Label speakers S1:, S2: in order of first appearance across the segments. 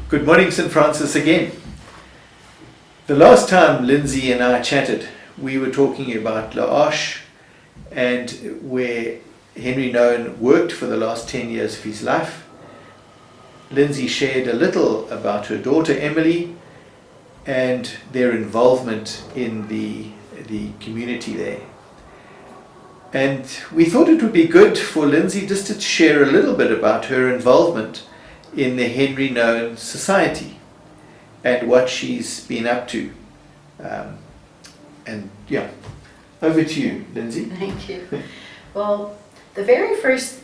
S1: Good morning, St. Francis again. The last time Lindsay and I chatted, we were talking about La Arche and where Henri Nouwen worked for the last 10 years of his life. Lindsay shared a little about her daughter Emily and their involvement in the community there. And we thought it would be good for Lindsay just to share a little bit about her involvement in the Henri Nouwen Society and what she's been up to. And yeah, over to you, Lindsay.
S2: Thank you. Well, the very first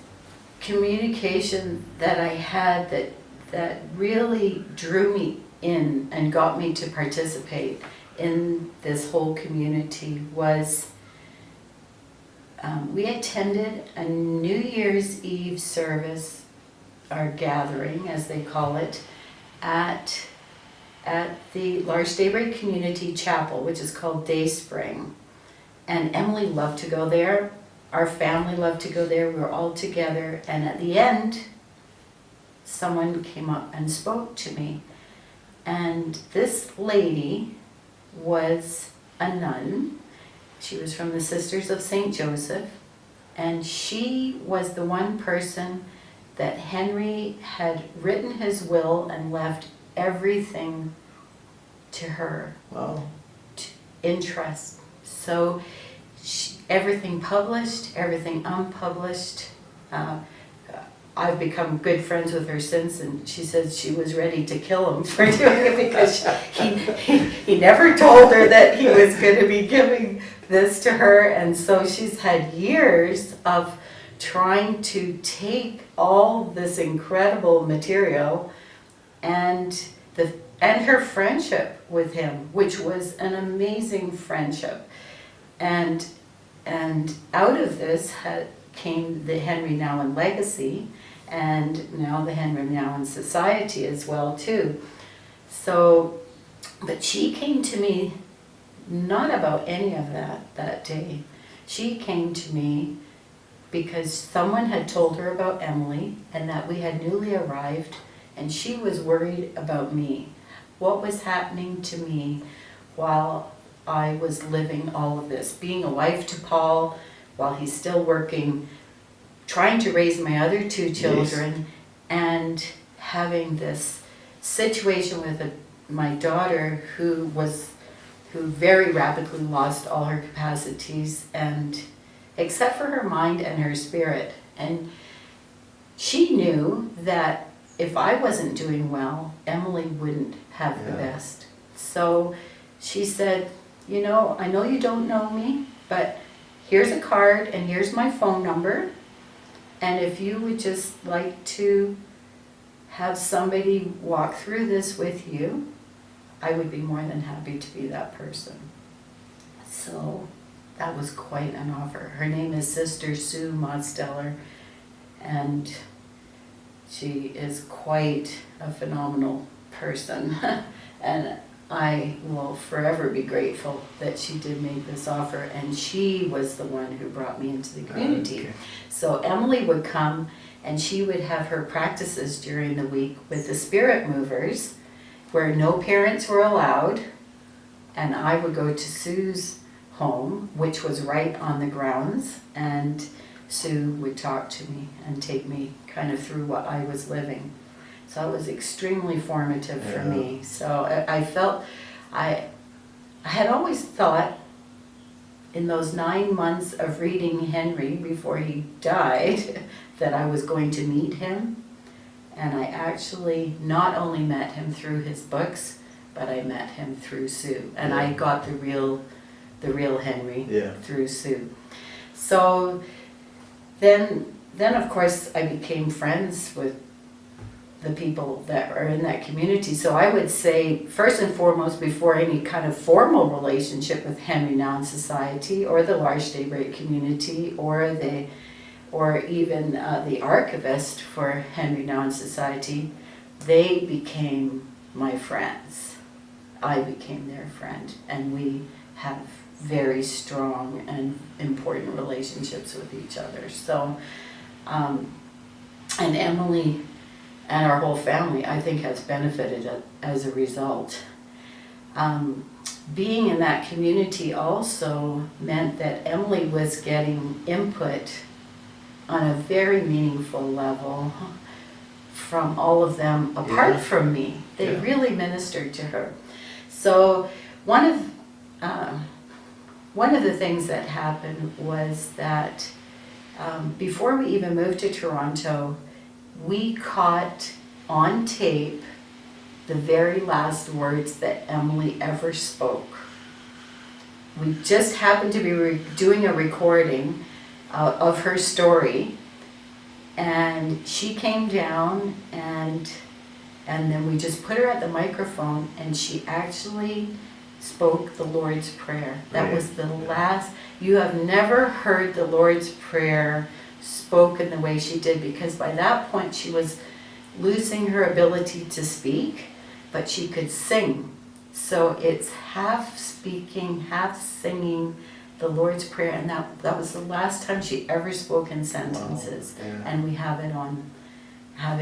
S2: communication that I had that really drew me in and got me to participate in this whole community was we attended a New Year's Eve service, our gathering as they call it, at the Large Daybreak Community Chapel, which is called Dayspring. And Emily loved to go there. Our family loved to go there. We were all together. And at the end, someone came up and spoke to me. And this lady was a nun. She was from the Sisters of St. Joseph. And she was the one person that Henri had written his will and left everything to her.
S1: Wow.
S2: In trust. So everything published, everything unpublished. I've become good friends with her since, and she says she was ready to kill him for doing it because he never told her that he was going to be giving this to her. And so she's had years of trying to take all this incredible material and her friendship with him, which was an amazing friendship. And out of this came the Henri Nouwen legacy, and now the Henri Nouwen Society as well too. So, but she came to me not about any of that day. She came to me because someone had told her about Emily and that we had newly arrived, and she was worried about me. What was happening to me while I was living all of this, being a wife to Paul while he's still working, trying to raise my other two children, yes, and having this situation with my daughter who very rapidly lost all her capacities, and except for her mind and her spirit. And she knew that if I wasn't doing well, Emily wouldn't have the best. So she said, you know, I know you don't know me, but here's a card and here's my phone number. And if you would just like to have somebody walk through this with you, I would be more than happy to be that person. So that was quite an offer. Her name is Sister Sue Monsteller, and she is quite a phenomenal person. And I will forever be grateful that she did make this offer, and she was the one who brought me into the community.
S1: Okay.
S2: So Emily would come and she would have her practices during the week with the spirit movers where no parents were allowed, and I would go to Sue's home, which was right on the grounds, and Sue would talk to me and take me kind of through what I was living. So it was extremely formative for me. So I felt, I had always thought in those 9 months of reading Henri before he died that I was going to meet him. And I actually not only met him through his books, but I met him through Sue. And I got the real Henri through Sue. So then of course I became friends with the people that are in that community. So I would say, first and foremost, before any kind of formal relationship with Henri Nouwen Society or the Large Daybreak Community or even the archivist for Henri Nouwen Society, they became my friends. I became their friend, and we have very strong and important relationships with each other. So, and Emily and our whole family, I think, has benefited as a result. Being in that community also meant that Emily was getting input on a very meaningful level from all of them apart from me. They really ministered to her. So one of the things that happened was that before we even moved to Toronto, we caught on tape the very last words that Emily ever spoke. We just happened to be doing a recording of her story, and she came down, and then we just put her at the microphone, and she actually spoke the Lord's Prayer. That was the last. You have never heard the Lord's Prayer spoken the way she did, because by that point she was losing her ability to speak, but she could sing. So it's half speaking, half singing the Lord's Prayer, and that was the last time she ever spoke in sentences. Wow. Yeah. And we have it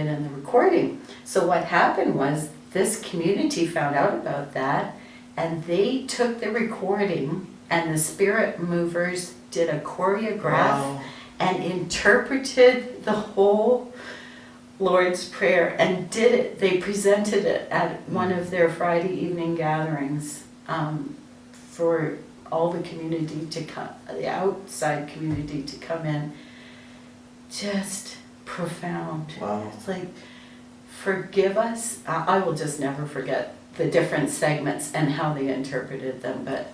S2: in the recording. So what happened was this community found out about that, and they took the recording, and the spirit movers did a choreograph and interpreted the whole Lord's Prayer and did it. They presented it at one of their Friday evening gatherings for all the community to come, the outside community to come in. Just profound. Wow. It's like, forgive us. I will just never forget the different segments and how they interpreted them, but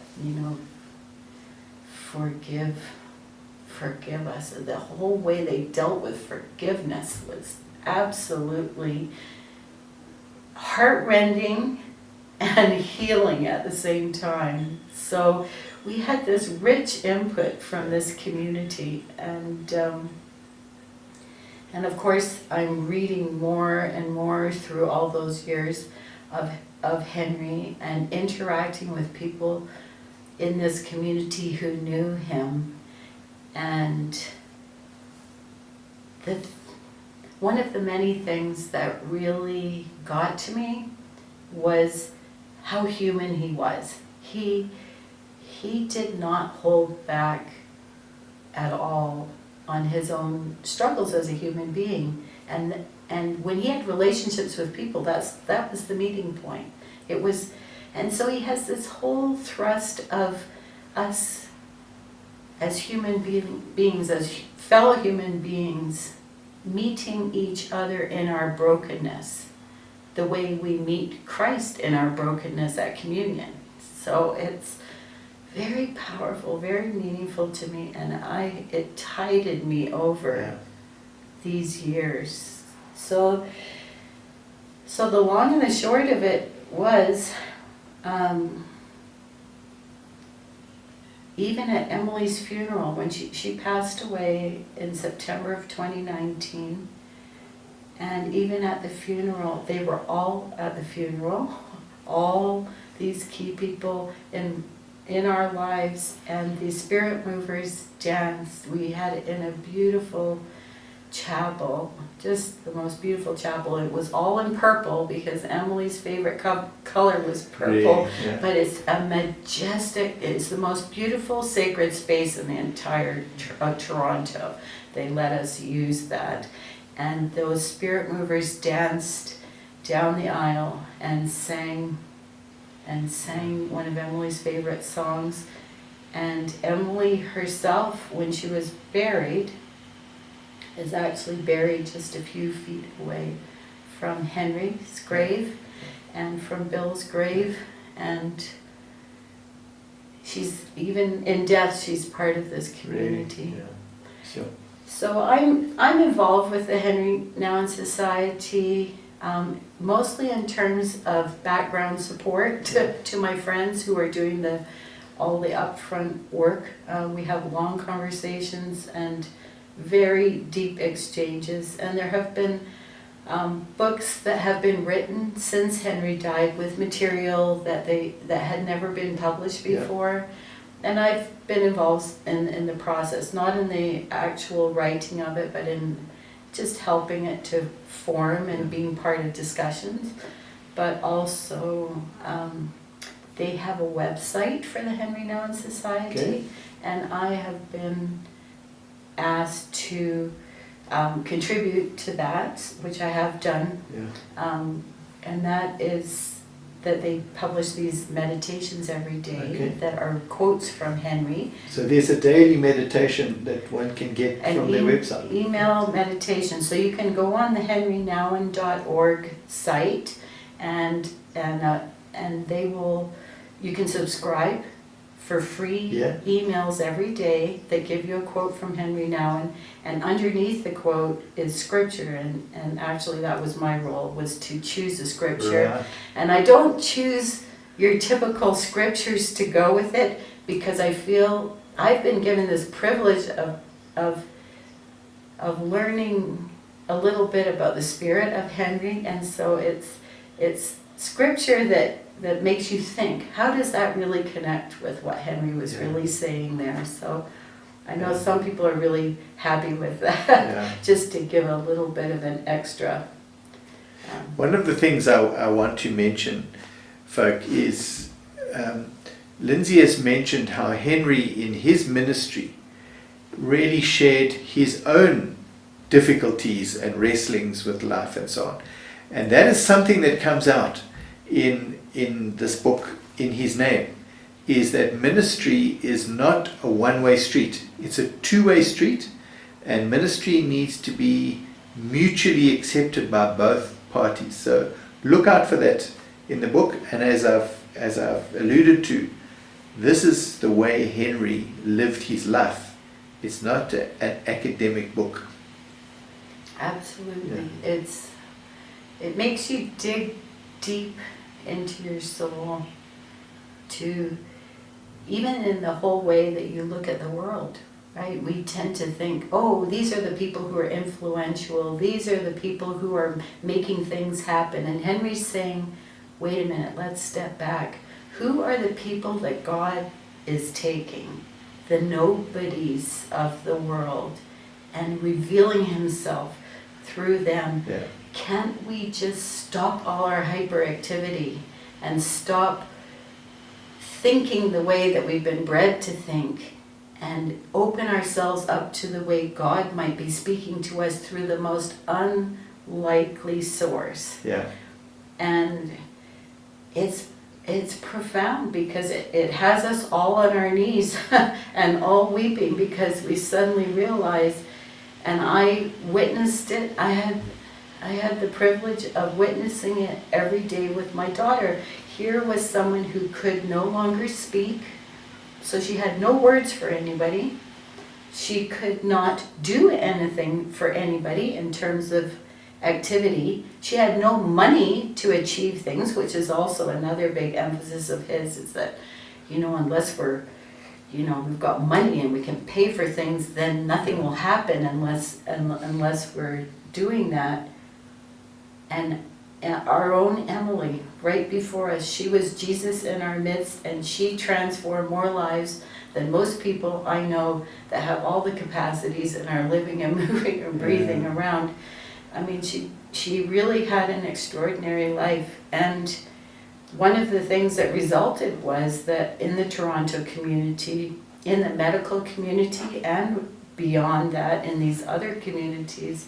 S2: forgive us. The whole way they dealt with forgiveness was absolutely heartrending and healing at the same time. So we had this rich input from this community, and of course I'm reading more and more through all those years of Henry and interacting with people in this community who knew him. And one of the many things that really got to me was how human he was. He did not hold back at all on his own struggles as a human being. And when he had relationships with people, that was the meeting point. And so he has this whole thrust of us as human beings, as fellow human beings, meeting each other in our brokenness, the way we meet Christ in our brokenness at communion. So it's very powerful, very meaningful to me, and it tided me over these years. So the long and the short of it was, even at Emily's funeral, when she passed away in September of 2019, and even at the funeral, they were all at the funeral, all these key people in our lives, and the spirit movers danced. We had it in a beautiful chapel, just the most beautiful chapel. It was all in purple because Emily's favorite color was purple, but it's a majestic, it's the most beautiful sacred space in the entire Toronto. They let us use that. And those spirit movers danced down the aisle and sang one of Emily's favorite songs. And Emily herself, when she was buried, is actually buried just a few feet away from Henry's grave and from Bill's grave. And she's, even in death, she's part of this community. Really? Yeah. Sure. So I'm involved with the Henri Nouwen Society, mostly in terms of background support to my friends who are doing all the upfront work. We have long conversations and very deep exchanges, and there have been books that have been written since Henry died with material that had never been published before. And I've been involved in the process, not in the actual writing of it, but in just helping it to form and being part of discussions. But also, they have a website for the Henri Nouwen Society,
S1: Okay.
S2: and I have been asked to contribute to that, which I have done.
S1: Yeah.
S2: And that is that they publish these meditations every day
S1: Okay.
S2: that are quotes from Henri.
S1: So there's a daily meditation that one can get
S2: An
S1: from their website.
S2: email meditation. So you can go on the henrinouwen.org site and they will, you can subscribe for free
S1: Yeah.
S2: emails every day that give you a quote from Henri Nouwen, and underneath the quote is scripture, and actually that was my role, was to choose a scripture.
S1: Right.
S2: And I don't choose your typical scriptures to go with it, because I feel I've been given this privilege of learning a little bit about the spirit of Henri, and so it's scripture that makes you think, how does that really connect with what Henri was really saying there? So I know some people are really happy with that,
S1: Yeah.
S2: just to give a little bit of an extra.
S1: One of the things I want to mention, folk, is Lindsay has mentioned how Henri in his ministry really shared his own difficulties and wrestlings with life and so on. And that is something that comes out in this book, in his name, is that ministry is not a one-way street. It's a two-way street, and ministry needs to be mutually accepted by both parties. So look out for that in the book, and as I've alluded to, this is the way Henri lived his life. It's not an academic book.
S2: Absolutely. It makes you dig deep into your soul, to even in the whole way that you look at the world, right? We tend to think, oh, these are the people who are influential, these are the people who are making things happen. And Henri's saying, wait a minute, let's step back. Who are the people that God is taking, the nobodies of the world, and revealing himself through them?
S1: Yeah.
S2: Can't we just stop all our hyperactivity and stop thinking the way that we've been bred to think, and open ourselves up to the way God might be speaking to us through the most unlikely source?
S1: Yeah.
S2: And it's profound, because it has us all on our knees and all weeping, because we suddenly realize, and I witnessed it, I had the privilege of witnessing it every day with my daughter. Here was someone who could no longer speak, so she had no words for anybody. She could not do anything for anybody in terms of activity. She had no money to achieve things, which is also another big emphasis of his, is that, unless we've got money and we can pay for things, then nothing will happen unless we're doing that. And our own Emily, right before us, she was Jesus in our midst, and she transformed more lives than most people I know that have all the capacities and are living and moving and breathing around. I mean, she really had an extraordinary life. And one of the things that resulted was that in the Toronto community, in the medical community, and beyond that, in these other communities,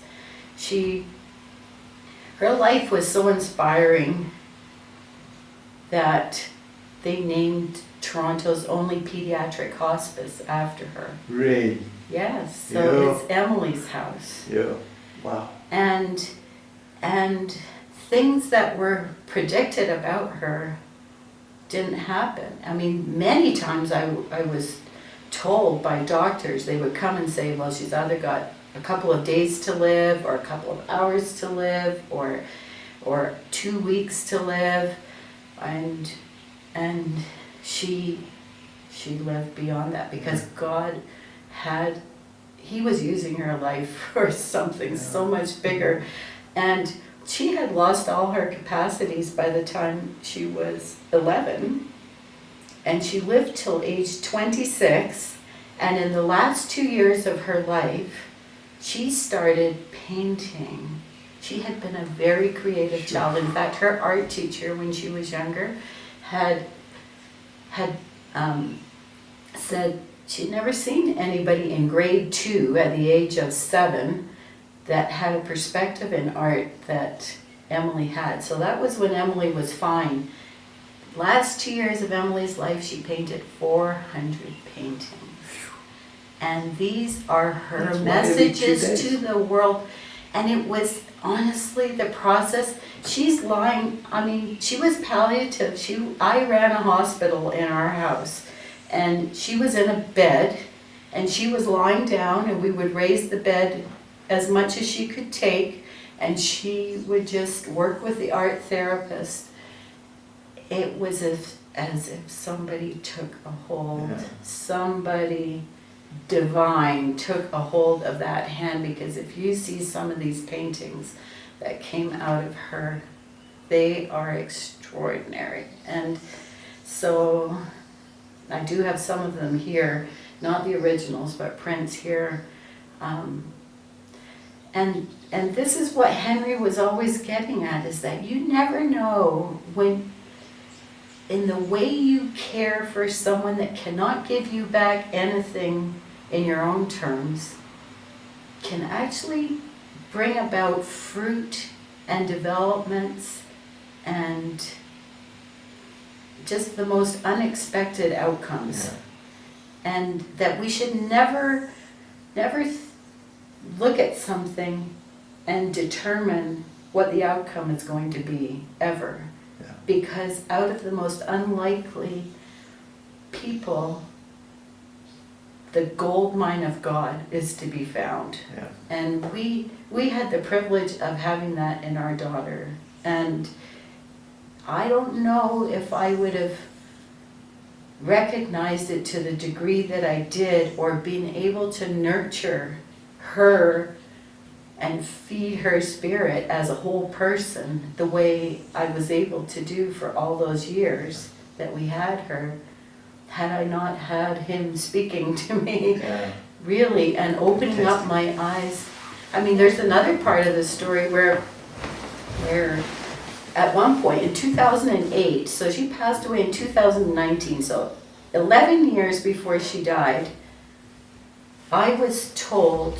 S2: her life was so inspiring that they named Toronto's only pediatric hospice after her.
S1: Really?
S2: Yes, so it's Emily's house.
S1: Yeah. Wow.
S2: And things that were predicted about her didn't happen. I mean, many times I was told by doctors, they would come and say, well, she's either got a couple of days to live, or a couple of hours to live, or 2 weeks to live, and she lived beyond that, because God he was using her life for something so much bigger. And she had lost all her capacities by the time she was 11, and she lived till age 26, and in the last 2 years of her life, she started painting. She had been a very creative child. In fact, her art teacher, when she was younger, had said she'd never seen anybody in grade 2 at the age of 7 that had a perspective in art that Emily had. So that was when Emily was fine. Last 2 years of Emily's life, she painted 400 paintings. And these are her
S1: That's one every 2
S2: messages
S1: days.
S2: to the world. And it was honestly the process. She's lying, I mean, she was palliative. I ran a hospital in our house. And she was in a bed, and she was lying down, and we would raise the bed as much as she could take, and she would just work with the art therapist. It was as if somebody took a hold, somebody divine took a hold of that hand, because if you see some of these paintings that came out of her, they are extraordinary. And so I do have some of them here, not the originals, but prints here. And this is what Henry was always getting at, is that you never know when, in the way you care for someone that cannot give you back anything in your own terms, can actually bring about fruit and developments and just the most unexpected outcomes. And that we should never look at something and determine what the outcome is going to be, ever. Because out of the most unlikely people, the gold mine of God is to be found. And we had the privilege of having that in our daughter. And I don't know if I would have recognized it to the degree that I did, or been able to nurture her and feed her spirit as a whole person the way I was able to do for all those years that we had her, had I not had him speaking to me, really, and opening up my eyes. I mean, there's another part of the story where at one point in 2008, so she passed away in 2019, so 11 years before she died, I was told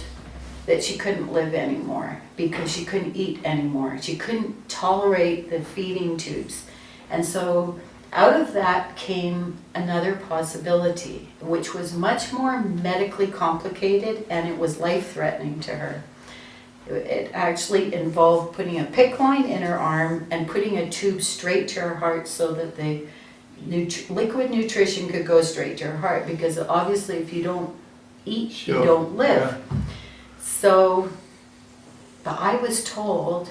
S2: that she couldn't live anymore because she couldn't eat anymore. She couldn't tolerate the feeding tubes. And so out of that came another possibility, which was much more medically complicated, and it was life-threatening to her. It actually involved putting a PICC line in her arm and putting a tube straight to her heart so that the liquid nutrition could go straight to her heart, because obviously if you don't eat, you don't live. So, but I was told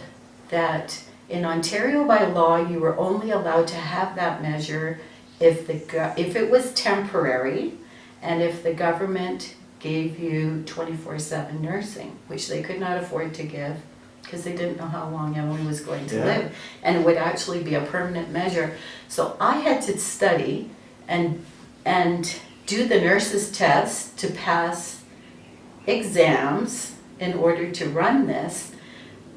S2: that in Ontario by law you were only allowed to have that measure if it was temporary, and if the government gave you 24/7 nursing, which they could not afford to give because they didn't know how long Emily was going to live, and it would actually be a permanent measure. So I had to study and do the nurse's test to pass exams in order to run this.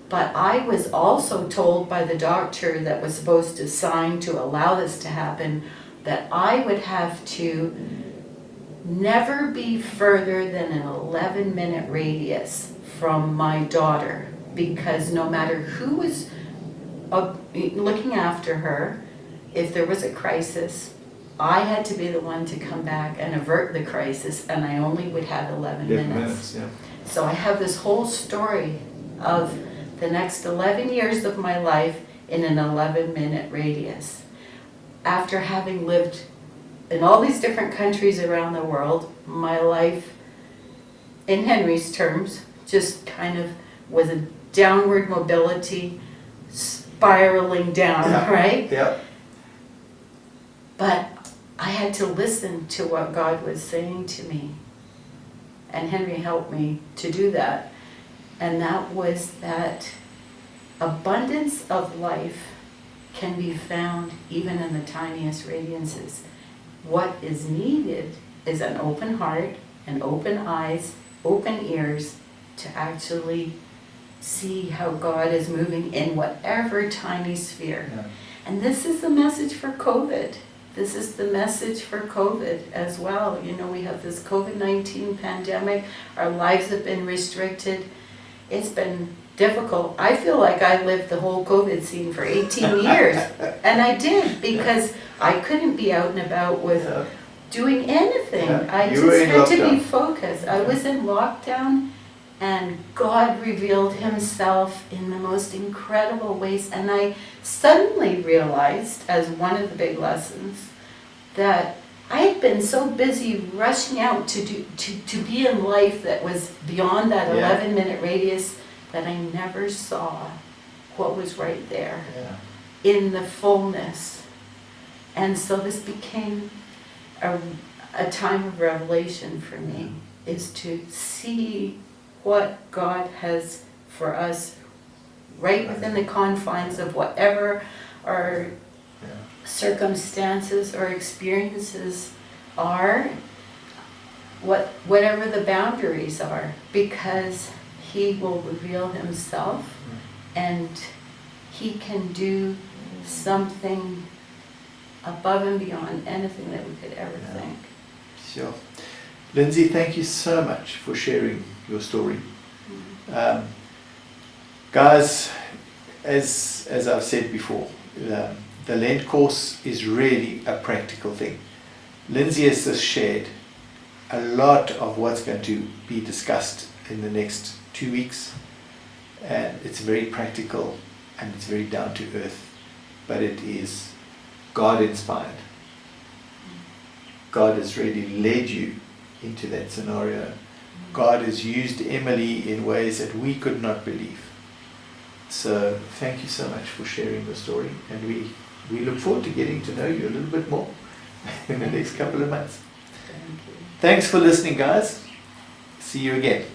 S2: But I was also told by the doctor that was supposed to sign to allow this to happen that I would have to never be further than an 11-minute radius from my daughter, because no matter who was looking after her, if there was a crisis, I had to be the one to come back and avert the crisis, and I only would have 11 minutes. So I have this whole story of the next 11 years of my life in an 11-minute radius. After having lived in all these different countries around the world, my life, in Henry's terms, just kind of was a downward mobility, spiraling down, right? But I had to listen to what God was saying to me. And Henry helped me to do that. And that was that abundance of life can be found even in the tiniest radiances. What is needed is an open heart and open eyes, open ears to actually see how God is moving in whatever tiny sphere.
S1: Yeah.
S2: And this is the message for COVID. This is the message for COVID as well. You know, we have this COVID-19 pandemic. Our lives have been restricted. It's been difficult. I feel like I lived the whole COVID scene for 18 years. And I did, because I couldn't be out and about with doing anything.
S1: Yeah.
S2: I
S1: You were
S2: just
S1: in
S2: had to be
S1: lockdown.
S2: focused. I was in lockdown, and God revealed himself in the most incredible ways. And I suddenly realized, as one of the big lessons, that I had been so busy rushing out to be in life that was beyond that
S1: Yeah.
S2: 11-minute radius, that I never saw what was right there
S1: Yeah.
S2: in the fullness. And so this became a time of revelation for me, is to see what God has for us right within the confines of whatever our circumstances or experiences are, whatever the boundaries are, because he will reveal himself and he can do something above and beyond anything that we could ever think.
S1: Sure. Lindsay, thank you so much for sharing your story. Guys, as I've said before, the Lent course is really a practical thing. Lindsay has just shared a lot of what's going to be discussed in the next 2 weeks, and it's very practical and it's very down to earth, but it is God inspired. God has really led you into that scenario. God has used Emily in ways that we could not believe. So thank you so much for sharing your story, and we look forward to getting to know you a little bit more in the next couple of months.
S2: Thank you.
S1: Thanks for listening, guys. See you again.